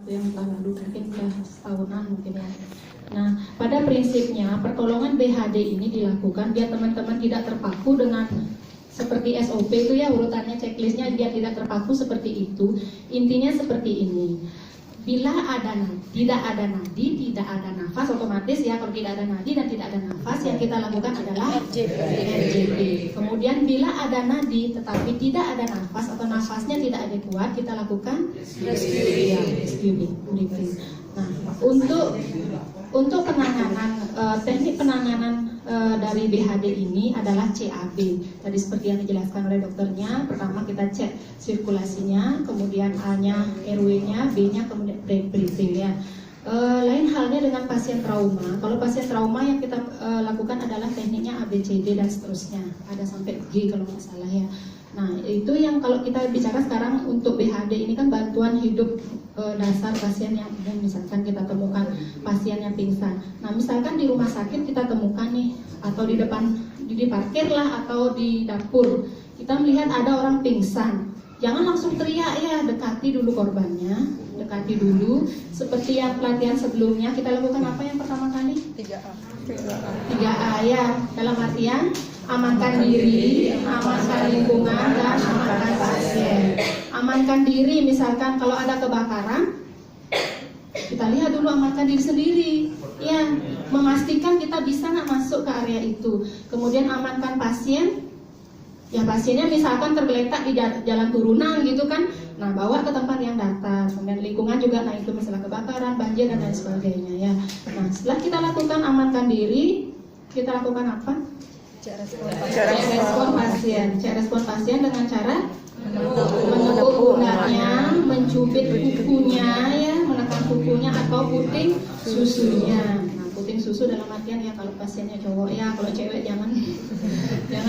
yang lalu mungkin sudah setahunan mungkin ya. Nah, pada prinsipnya pertolongan BHD ini dilakukan biar teman-teman tidak terpaku dengan seperti SOP itu ya, urutannya checklistnya biar tidak terpaku seperti itu. Intinya seperti ini. Bila tidak ada nadi, tidak ada nafas, otomatis ya kalau tidak ada nadi dan tidak ada nafas yang kita lakukan adalah RJP. Kemudian bila ada nadi tetapi tidak ada nafas atau nafasnya tidak adekuat, kita lakukan rescue breathing. Nah, untuk penanganan teknik penanganan dari BHD ini adalah CAB. Tadi seperti yang dijelaskan oleh dokternya, pertama kita cek sirkulasinya, kemudian A-nya, RW-nya, B-nya, kemudian breathing ya. Lain halnya dengan pasien trauma. Kalau pasien trauma yang kita lakukan adalah tekniknya ABCD dan seterusnya. Ada sampai G kalau nggak salah ya. Nah, itu yang kalau kita bicara sekarang untuk BHD ini kan bantuan hidup dasar pasien yang misalkan kita temukan pasien yang pingsan. Nah, misalkan di rumah sakit kita temukan nih, atau di depan di parkir lah atau di dapur, kita melihat ada orang pingsan. Jangan langsung teriak ya, dekati dulu korbannya, dekati dulu. Seperti yang pelatihan sebelumnya kita lakukan apa yang pertama kali? 3A ya, dalam artian amankan diri, amankan lingkungan, dan amankan pasien. Amankan diri, misalkan kalau ada kebakaran, kita lihat dulu amankan diri sendiri, ya, memastikan kita bisa nggak masuk ke area itu. Kemudian amankan pasien, ya pasiennya misalkan tergeletak di jalan turunan gitu kan, nah bawa ke tempat yang datar. Kemudian lingkungan juga, nah itu masalah kebakaran, banjir dan lain sebagainya ya. Nah setelah kita lakukan amankan diri, kita lakukan apa? Cek respon pasien dengan cara menepuk pundaknya, mencubit kukunya ya, menekan kukunya atau puting susunya. Nah, puting susu dalam artian ya kalau pasiennya cowok ya, kalau cewek jangan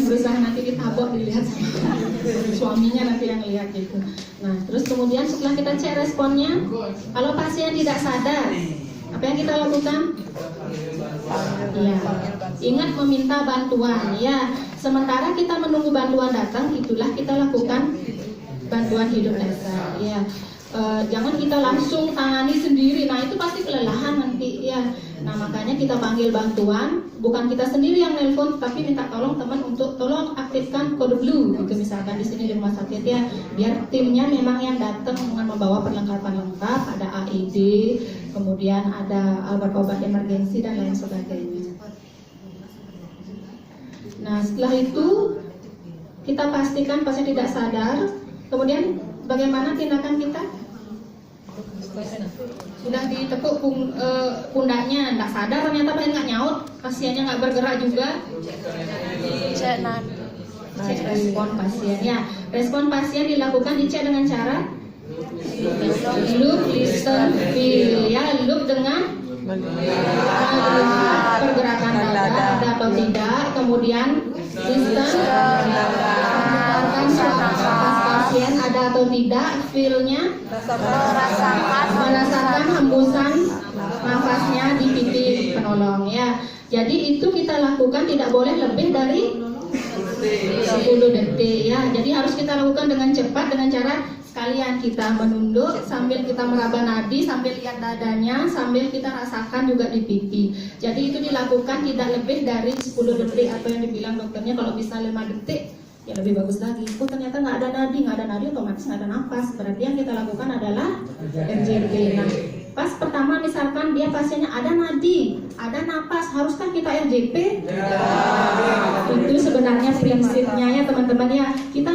berusaha nanti ditabok dilihat sama suaminya nanti yang lihat gitu. Nah, terus kemudian setelah kita cek responnya, kalau pasien tidak sadar, apa yang kita lakukan? Ya, ingat meminta bantuan ya. Sementara kita menunggu bantuan datang, itulah kita lakukan bantuan hidup dasar ya. Jangan kita langsung tangani sendiri, nah itu pasti kelelahan nanti ya. Nah makanya kita panggil bantuan, bukan kita sendiri yang nelpon, tapi minta tolong teman untuk tolong aktifkan kode blue gitu misalkan di sini di rumah sakit ya, biar timnya memang yang datang dengan membawa perlengkapan lengkap, ada AED, kemudian ada obat-obat emergensi dan lain sebagainya. Nah setelah itu kita pastikan pasien tidak sadar, kemudian bagaimana tindakan kita? Sudah ditepuk pundaknya, tidak sadar ternyata pasien nggak nyaut, pasiennya nggak bergerak juga. Cek respon pasien ya. Respon pasien dilakukan dicek dengan cara look, listen, feel ya. Look dengan pergerakan dada ada atau tidak, kemudian listen pasien ada atau tidak, feel-nya merasakan hembusan nafasnya di pipi penolong ya. Jadi itu kita lakukan tidak boleh lebih dari 10 detik ya. Jadi harus kita lakukan dengan cepat dengan cara sekalian kita menunduk sambil kita meraba nadi, sambil lihat dadanya, sambil kita rasakan juga di pipi. Jadi itu dilakukan tidak lebih dari 10 detik atau yang dibilang dokternya kalau bisa 5 detik ya lebih bagus lagi. Oh ternyata nggak ada nadi otomatis nggak ada nafas. Berarti yang kita lakukan adalah RJP. Nah pas pertama misalkan dia pasiennya ada nadi, ada nafas, haruskah kita RJP? Itu sebenarnya prinsipnya ya teman-teman ya. Kita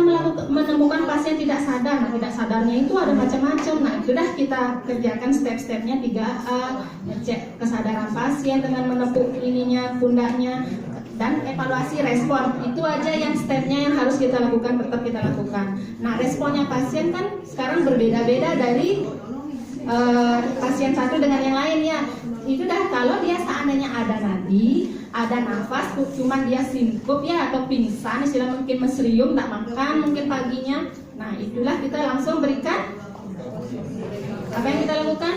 menemukan pasien tidak sadar. Nah tidak sadarnya itu ada macam-macam. Nah itu dah kita kerjakan step-stepnya 3A, ngecek kesadaran pasien dengan menepuk ininya, pundaknya, dan evaluasi respon. Itu aja yang stepnya yang harus kita lakukan, tetap kita lakukan. Nah responnya pasien kan sekarang berbeda-beda dari pasien satu dengan yang lain ya. Itu dah kalau dia seandainya ada nadi, ada nafas, cuman dia sinkup ya atau pingsan, istilah mungkin mesrium, tak makan mungkin paginya. Nah itulah kita langsung berikan apa yang kita lakukan?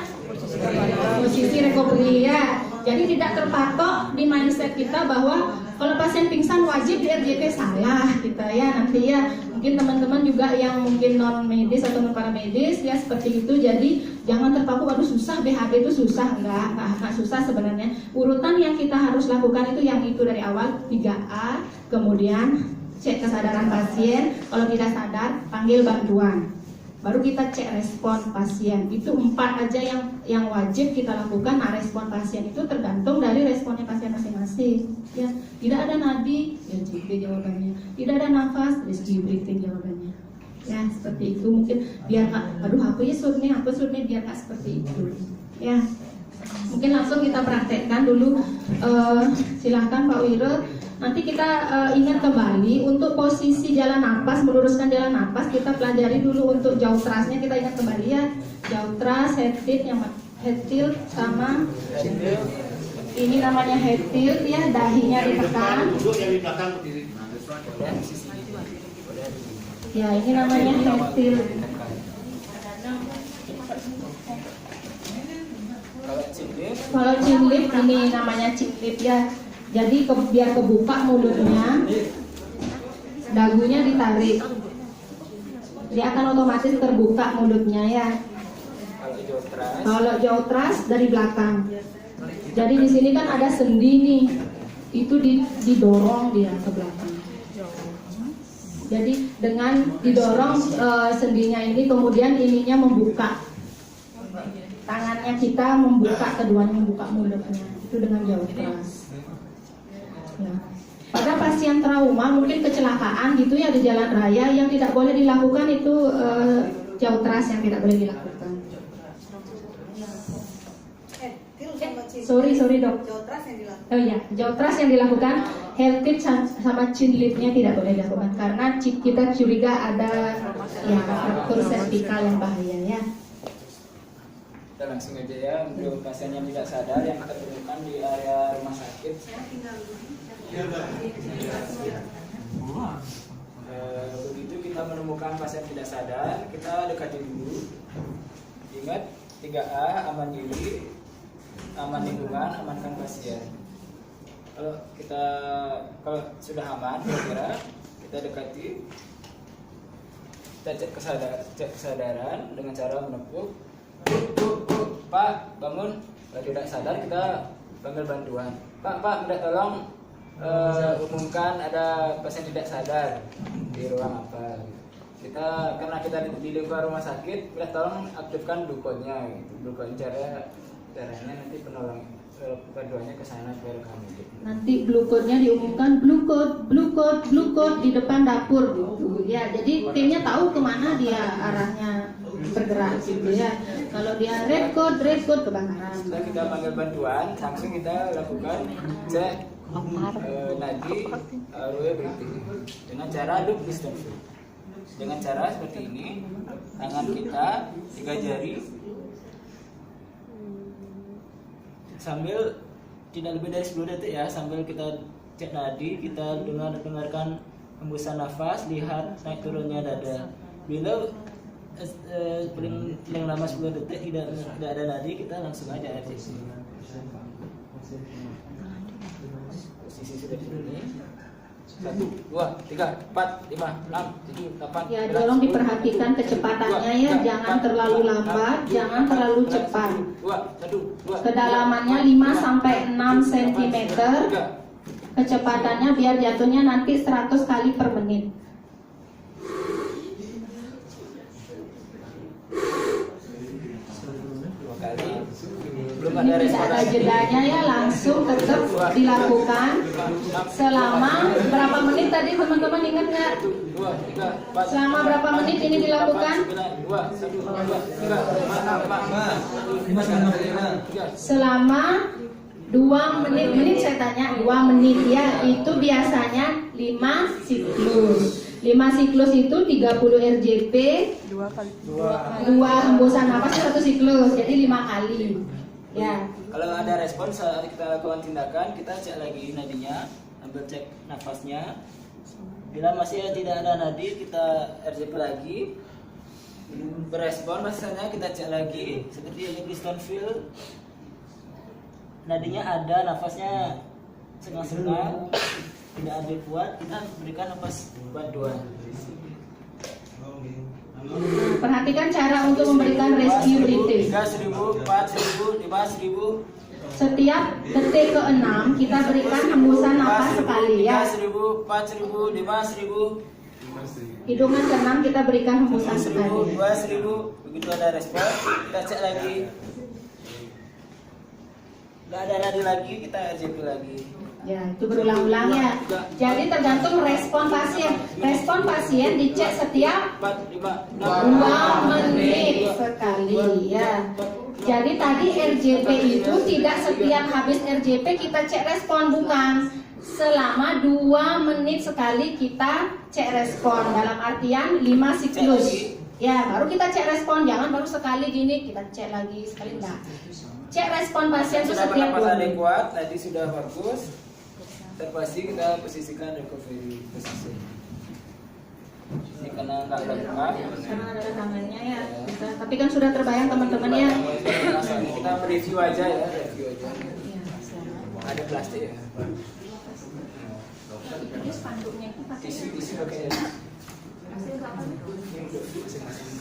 Posisi recovery ya. Jadi tidak terpatok di mindset kita bahwa kalau pasien pingsan wajib di RJP, salah kita ya nanti ya. Mungkin teman-teman juga yang mungkin non medis atau non paramedis ya seperti itu. Jadi Jangan terpaku, waduh susah, BHD itu susah. Enggak susah sebenarnya. Urutan yang kita harus lakukan itu yang itu dari awal, 3A, kemudian cek kesadaran pasien. Kalau tidak sadar, panggil bantuan. Baru kita cek respon pasien. Itu 4 aja yang wajib kita lakukan. Nah, respon pasien itu tergantung dari responnya pasien masing-masing. Ya, tidak ada nadi, ya JB jawabannya. Tidak ada nafas, risky breathing jawabannya. Ya, seperti itu. Mungkin biar nggak, aduh apa ya surnya, biar nggak seperti itu. Ya, mungkin langsung kita praktekkan dulu. Silahkan Pak Wiro. Nanti kita ingat kembali untuk posisi jalan napas, meluruskan jalan napas. Kita pelajari dulu untuk jauh trustnya, kita ingat kembali ya. Jauh trust, head tilt sama ini namanya head tilt ya, dahinya ditekan. Ya, ini namanya head tilt. Kalau chin lift ini namanya chin lift ya. Jadi biar kebuka mulutnya, dagunya ditarik. Dia akan otomatis terbuka mulutnya ya. Kalau jaw thrust dari belakang. Jadi di sini kan ada sendi nih. Itu didorong dia ke belakang. Jadi dengan didorong sendinya ini, kemudian ininya membuka, tangannya kita membuka, keduanya membuka mulutnya, itu dengan jauh thrust. Ya. Pada pasien trauma mungkin kecelakaan gitu ya di jalan raya, yang tidak boleh dilakukan itu jauh thrust yang tidak boleh dilakukan. Sorry dok. Jauh thrust yang dilakukan. Oh iya, jauh thrust yang dilakukan. Head tilt sama chin liftnya tidak boleh dilakukan karena kita curiga ada ya fraktur servikal yang bahaya ya. Kita langsung aja ya, untuk pasien yang tidak sadar yang kita temukan di area rumah sakit. Begitu kita menemukan pasien tidak sadar, kita dekati dulu. Ingat 3A, aman diri, aman lingkungan, amankan pasien. Kalau sudah aman, kira-kira kita dekati, kita cek kesadaran dengan cara menepuk. Pak, bangun. Kalau tidak sadar kita panggil bantuan. Pak, minta tolong umumkan ada pasien tidak sadar di ruang apa. Karena kita di lingkungan rumah sakit, minta tolong aktifkan Blue-Code-nya gitu. Blue-Code caranya nanti bantuannya ke sana ke rekam gitu. Nanti Blue-Code-nya diumumkan Blue Code di depan dapur gitu. Ya, jadi timnya tahu kemana dia arahnya bergerak gitu ya. Kalau dia red code kebakaran. Setelah kita panggil bantuan, langsung kita lakukan cek nadi airway breathing dengan cara loop distance. Dengan cara seperti ini, tangan kita 3 jari sambil tidak lebih dari 10 detik ya, sambil kita cek nadi, kita dengarkan hembusan nafas, lihat naik turunnya dada. Bila paling lama 10 detik tidak ada nadi, kita langsung aja RCC. Posisi sudah di sini. 1, 2, 3, 4, 5, 6, 7, 8. Ya, tolong diperhatikan kecepatannya ya, jangan terlalu lambat, jangan terlalu cepat. Kedalamannya 5 sampai 6 cm. Kecepatannya biar jatuhnya nanti 100 kali per menit. Belum Ini ada tidak ada jedanya ya, langsung tetap dilakukan selama berapa menit tadi teman-teman ingat nggak? Selama berapa menit ini dilakukan? Selama 2 menit saya tanya 2 menit ya, itu biasanya 5 siklus. 5 siklus itu 30 RJP, 2 hembusan napas 1 siklus, jadi 5 kali. Ya. Kalau ada respon saat kita lakukan tindakan, kita cek lagi nadinya, ambil cek nafasnya. Bila masih tidak ada nadi, kita RJP lagi. Berespon rasanya kita cek lagi, seperti yang Kristen Field. Nadinya ada, nafasnya setengah-setengah, tidak ada kuat, kita berikan nafas bantuan. Perhatikan cara untuk memberikan rescue breathing. 3.000, 4.000, 5.000. Setiap detik ke-6 kita berikan hembusan napas sekali ya. 3.000, 4.000, 5.000. Hitungan ke-6 kita berikan hembusan 1.000, sekali. 2.000. Begitu ada respon, kita cek lagi. Nggak ada nadi lagi, kita RJP lagi. Ya, itu berulang-ulang ya. Jadi tergantung respon pasien. Respon pasien dicek setiap 4, 5, 2 menit sekali ya. Jadi tadi RJP itu tidak setiap habis RJP kita cek respon, bukan. Selama 2 menit sekali kita cek respon. Dalam artian 5 siklus. Ya, baru kita cek respon. Jangan baru sekali gini kita cek lagi sekali enggak. Cek respon pasien itu sudah setiap 2 bernapas menit. adekuat, tadi sudah bagus. Terpasti kita posisikan recovery posisi. Ini karena nggak ada luka. Karena ada rekamannya ya. Bisa. Tapi kan sudah terbayang teman-teman ya. Kita review aja ya, review aja. Iya, bisa. Ada plastik ya. Ini spanduknya itu pakai Tisu pakai. hasil kapan? Ini untuk masing-masing.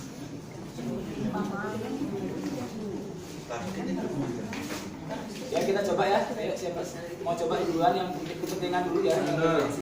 Ya kita coba ya. Ayo siapa mau coba duluan yang kepentingan dulu ya.